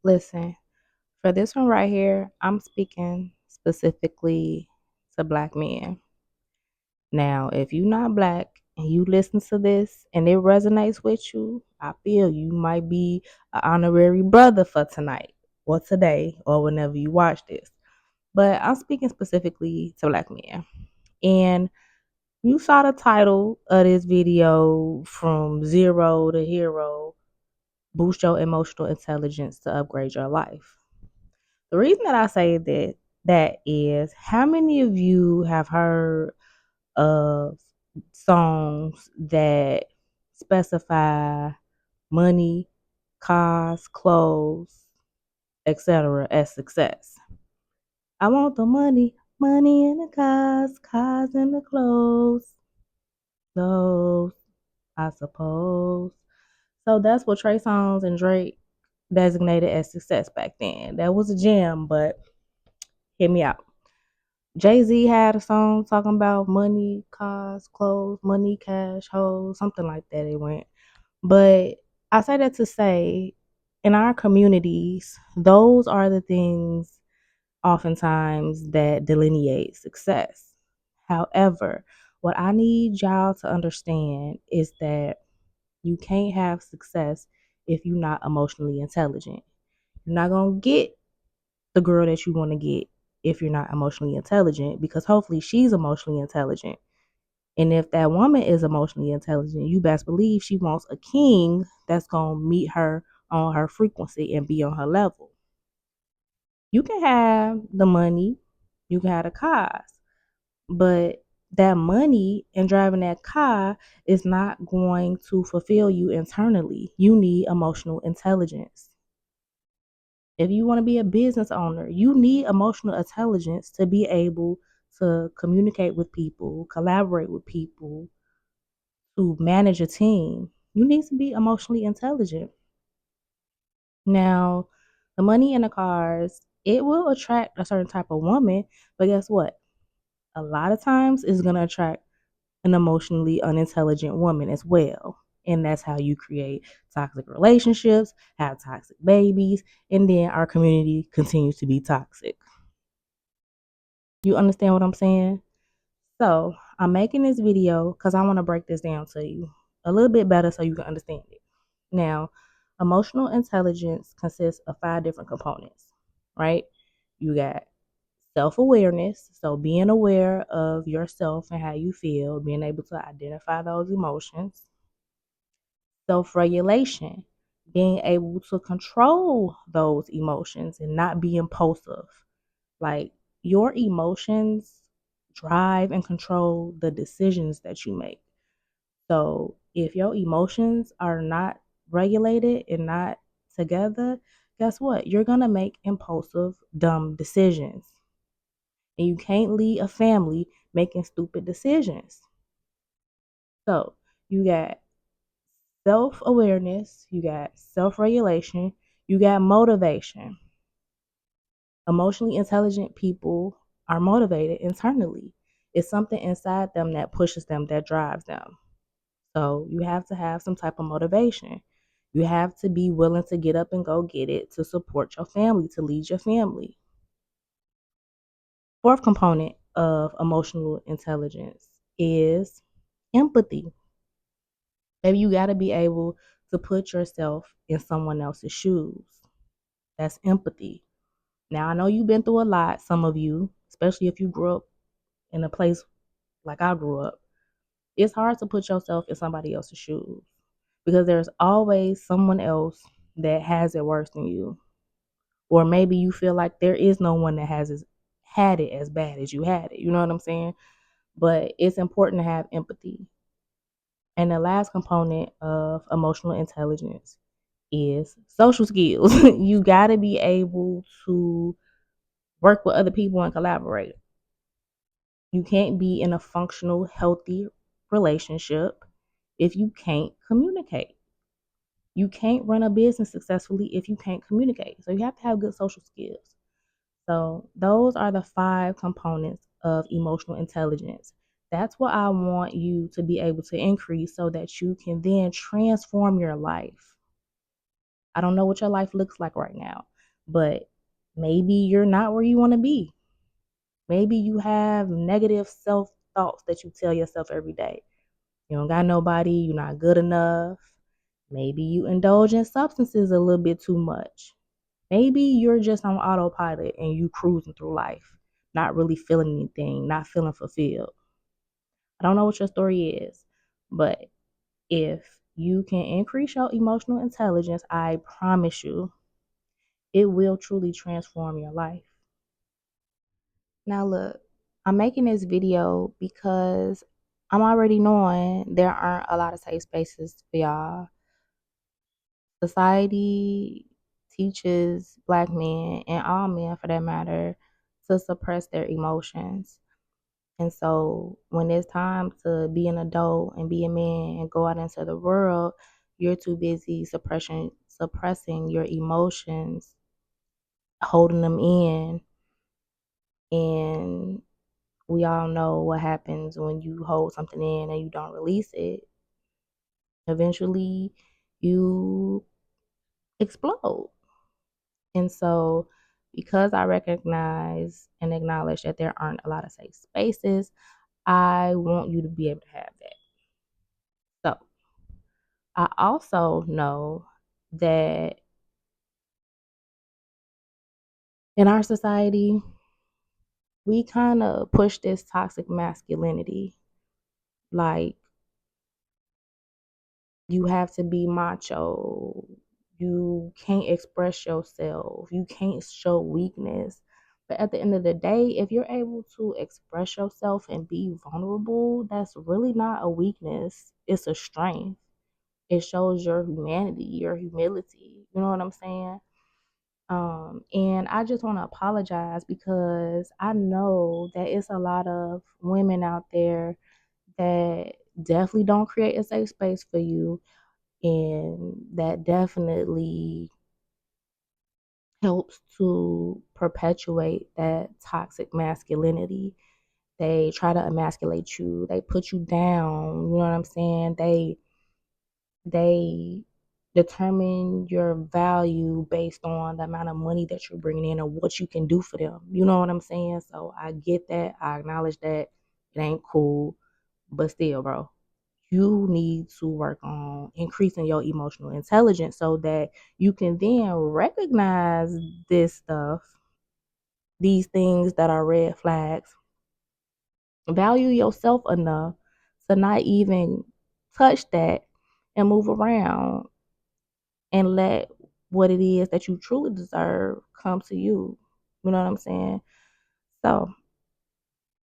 Listen, for this one right here, I'm speaking specifically to black men. Now, if you're not black and you listen to this and it resonates with you, I feel you might be an honorary brother for tonight or today or whenever you watch this. But I'm speaking specifically to black men. And you saw the title of this video, From Zero to Hero: Boost Your Emotional Intelligence to Upgrade Your Life. The reason that I say that is, how many of you have heard of songs that specify money, cars, clothes, etc. as success? I want the money, money in the cars, cars in the clothes. Those, I suppose. So that's what Trey Songz and Drake designated as success back then. That was a gem, but hear me out. Jay-Z had a song talking about money, cars, clothes, money, cash, hoes, something like that it went. But I say that to say, in our communities, those are the things oftentimes that delineate success. However, what I need y'all to understand is that you can't have success if you're not emotionally intelligent. You're not going to get the girl that you want to get if you're not emotionally intelligent, because hopefully she's emotionally intelligent. And if that woman is emotionally intelligent, you best believe she wants a king that's going to meet her on her frequency and be on her level. You can have the money, you can have the cars, but that money and driving that car is not going to fulfill you internally. You need emotional intelligence. If you want to be a business owner, you need emotional intelligence to be able to communicate with people, collaborate with people, to manage a team. You need to be emotionally intelligent. Now, the money in the cars, it will attract a certain type of woman, but guess what? A lot of times it's going to attract an emotionally unintelligent woman as well. And that's how you create toxic relationships, have toxic babies, and then our community continues to be toxic. You understand what I'm saying? So I'm making this video because I want to break this down to you a little bit better so you can understand it. Now, emotional intelligence consists of 5 different components, right? You got self-awareness, so being aware of yourself and how you feel, being able to identify those emotions. Self-regulation, being able to control those emotions and not be impulsive. Like, your emotions drive and control the decisions that you make. So if your emotions are not regulated and not together, guess what? You're going to make impulsive, dumb decisions. And you can't lead a family making stupid decisions. So you got self awareness, you got self regulation, you got motivation. Emotionally intelligent people are motivated internally. It's something inside them that pushes them, that drives them. So you have to have some type of motivation. You have to be willing to get up and go get it, to support your family, to lead your family. Fourth component of emotional intelligence is empathy. Maybe you got to be able to put yourself in someone else's shoes. That's empathy. Now, I know you've been through a lot, some of you, especially if you grew up in a place like I grew up. It's hard to put yourself in somebody else's shoes because there's always someone else that has it worse than you. Or maybe you feel like there is no one that had it as bad as you had it. You know what I'm saying? But it's important to have empathy. And the last component of emotional intelligence is social skills. You got to be able to work with other people and collaborate. You can't be in a functional, healthy relationship if you can't communicate. You can't run a business successfully if you can't communicate. So you have to have good social skills. So those are the 5 components of emotional intelligence. That's what I want you to be able to increase so that you can then transform your life. I don't know what your life looks like right now. but maybe you're not where you want to be. Maybe you have negative self thoughts that you tell yourself every day. You don't got nobody, you're not good enough. Maybe you indulge in substances a little bit too much. Maybe you're just on autopilot and you cruising through life, not really feeling anything, not feeling fulfilled. I don't know what your story is, but if you can increase your emotional intelligence, I promise you, it will truly transform your life. Now, look, I'm making this video because I'm already knowing there aren't a lot of safe spaces for y'all. Society teaches Black men, and all men for that matter, to suppress their emotions. And so when it's time to be an adult and be a man and go out into the world, you're too busy suppressing your emotions, holding them in. And we all know what happens when you hold something in and you don't release it. Eventually you explode. And so because I recognize and acknowledge that there aren't a lot of safe spaces, I want you to be able to have that. So I also know that in our society, we kind of push this toxic masculinity. Like, you have to be macho. You can't express yourself. You can't show weakness. But at the end of the day, if you're able to express yourself and be vulnerable, that's really not a weakness. It's a strength. It shows your humanity, your humility. You know what I'm saying? And I just want to apologize because I know that it's a lot of women out there that definitely don't create a safe space for you, and that definitely helps to perpetuate that toxic masculinity. They try to emasculate you. They put you down. You know what I'm saying? They determine your value based on the amount of money that you're bringing in or what you can do for them. You know what I'm saying? So I get that. I acknowledge that it ain't cool, but still, bro, you need to work on increasing your emotional intelligence so that you can then recognize this stuff, these things that are red flags, value yourself enough to not even touch that and move around and let what it is that you truly deserve come to you. You know what I'm saying? So